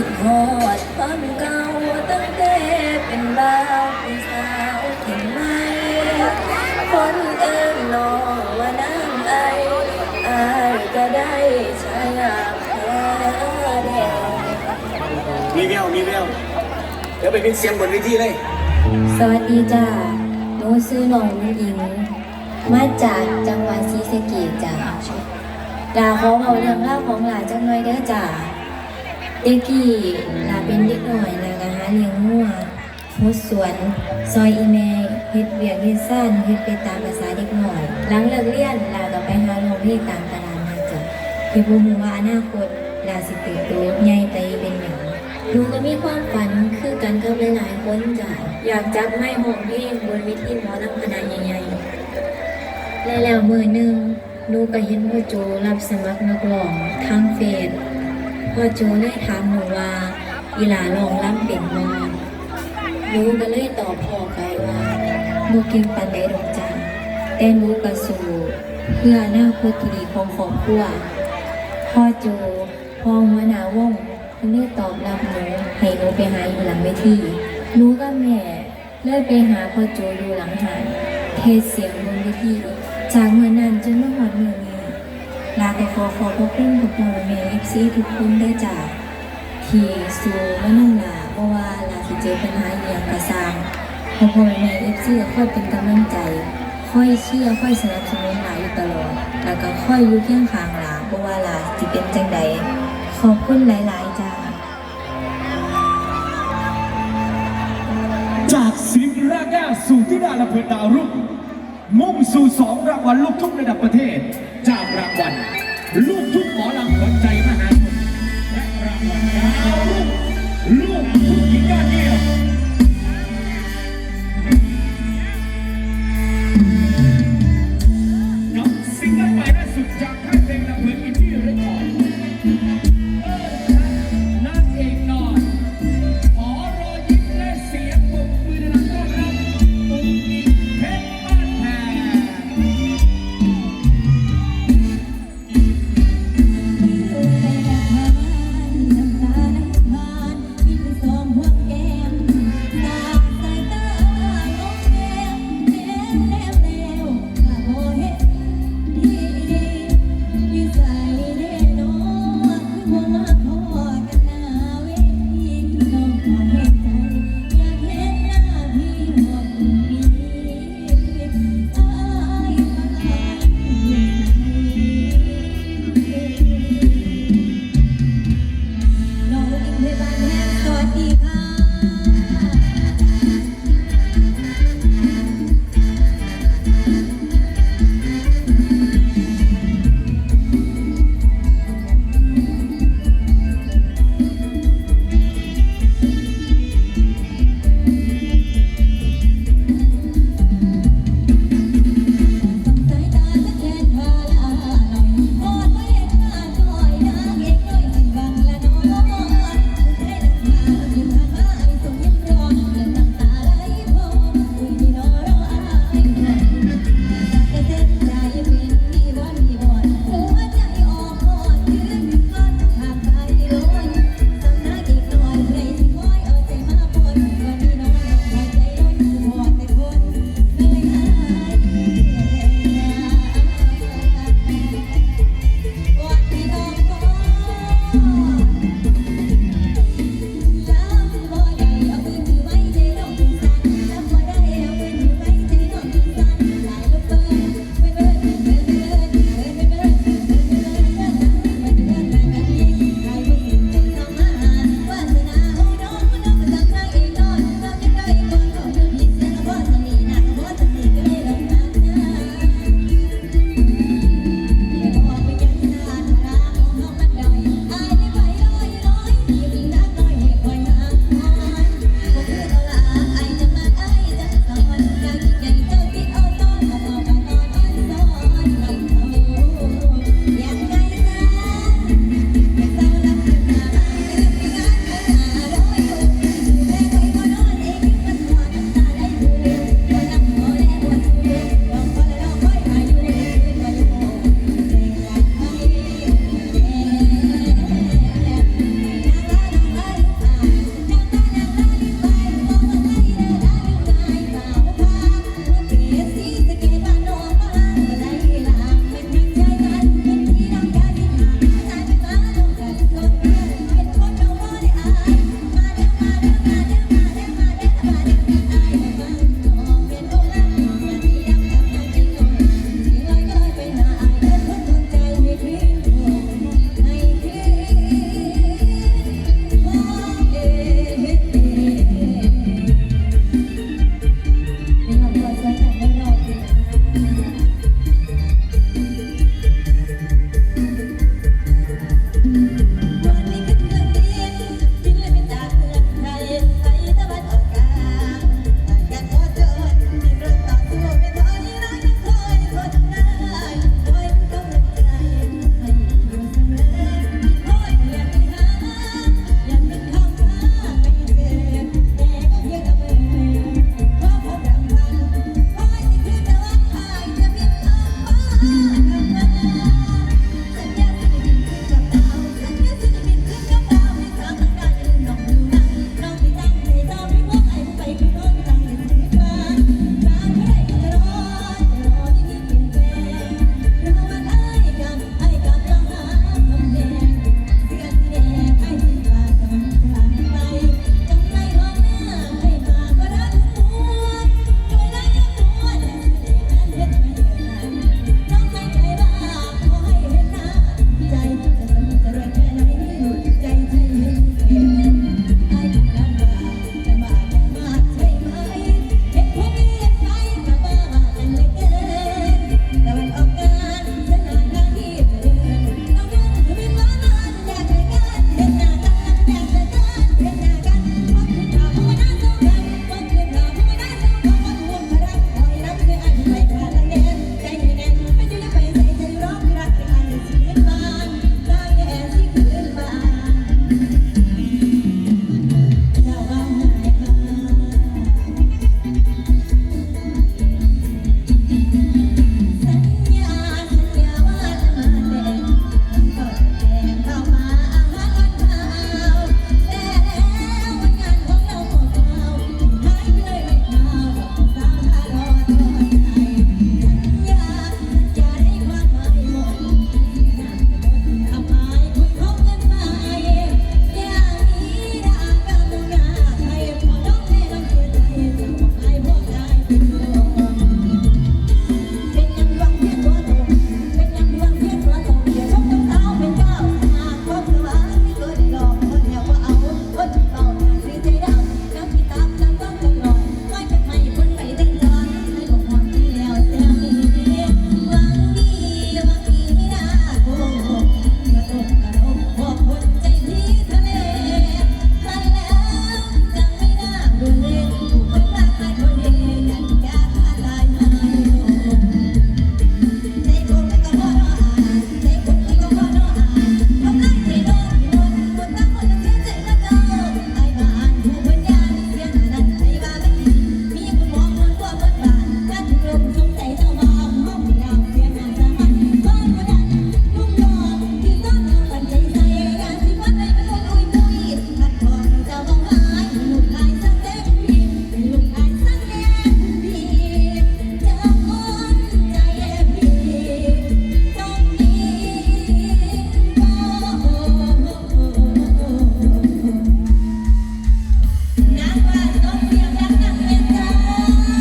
คิดฮอดความเก่าตั้งแต่เป็นบ่าวเป็นสาวเห็นไหมคนเอิ้นน้องว่านางไออายก็ได้ฉายาแพ้แดง มีแววเดี๋ยวไปเป็นเสียงบนเวทีเลย สวัสดีจ้าหนูชื่อน้องหญิงมาจากจังหวัดศรีสะเกษจ้าลาขอเอาเรื่องเล่าวของหลานจังหน่อยเด้อจ้าเด็กกี้ลาเป็นเด็กหน่อยแล้วก็หาเลี้ยงงัวหดสวนซอยอีเมเฮ็ดเวียกเฮ็ดซ่านเฮ็ดไปตามภาษาเด็กหน่อยหลังเลิกเรียนลาก็ไปหาโรงเพลงตามตลาดนัดจ้ะเฮ็ดบ่ฮู้ว่าอนาคตลาสิเติบโตใหญ่ไปเป็นหยังหนูก็มีความฝันคือกันกับหลายๆคนจ้ะอยากจับไมค์ร้องเพลงบนเวทีหมอลำขนาดใหญ่ๆและแล้วมื้อหนึงหนูก็เห็นพ่อโจรับสมัครนักร้องทางเฟซพ่อโจเลยถามหนูว่าอีหลาร้องรำเป็นบ่หนูก็เลยตอบพ่อไปว่าหนูเก่งปานใดดอกจ้ะแต่หนูก็สู้เพื่ออนาคตที่ดีของครอบครัวพ่อโจพ่อหัวหน้าวงเพิ่นได้ตอบรับหนูให้หนูไปหาอยู่หลังเวทีหนูกับแม่เลยไปหาพ่อโจอยู่หลังหานเทศเสียงบนเวทีจากเมื่อนั้นจนมาฮอดมื้อนี้ลาก็ขอขอบพระคุณพ่อแม่ FC ทุกคนด้วยจ้ะที่สู้มานั่งลาเพราะว่าลาสิเจอปัญหาอีหยังก็สร้างพ่อแม่ FC ก็คอยเป็นกำลังใจคอยเชียร์คอยสนับสนุนลาอยู่ตลอดแล้วก็คอยอยู่เคียงข้างลาเพราะว่าลาสิเป็นจังใดขอบคุณหลายๆจ้า จากศิลปินรากหญ้าสู่ธิดาและเพื่อนดาวรุ่งมุ่งสู่2 รางวัลลูกทุ่งระดับประเทศจากรางวัลลูกทุ่งหมอลำขวัญใจมหาชนและรางวัลดาวรุ่งลูกทุ่งหญิงยอดเยี่ยมน้องซิงเกิลใหม่ล่าสุดจากค่ายเพลงลำเพลินอินดี้เรคคอร์ดนางเอกนอนขอรอยยิ้มและเสียงปรบมือดังต้อนรับอุ้งอิงเพชรบ้านแพง What we don't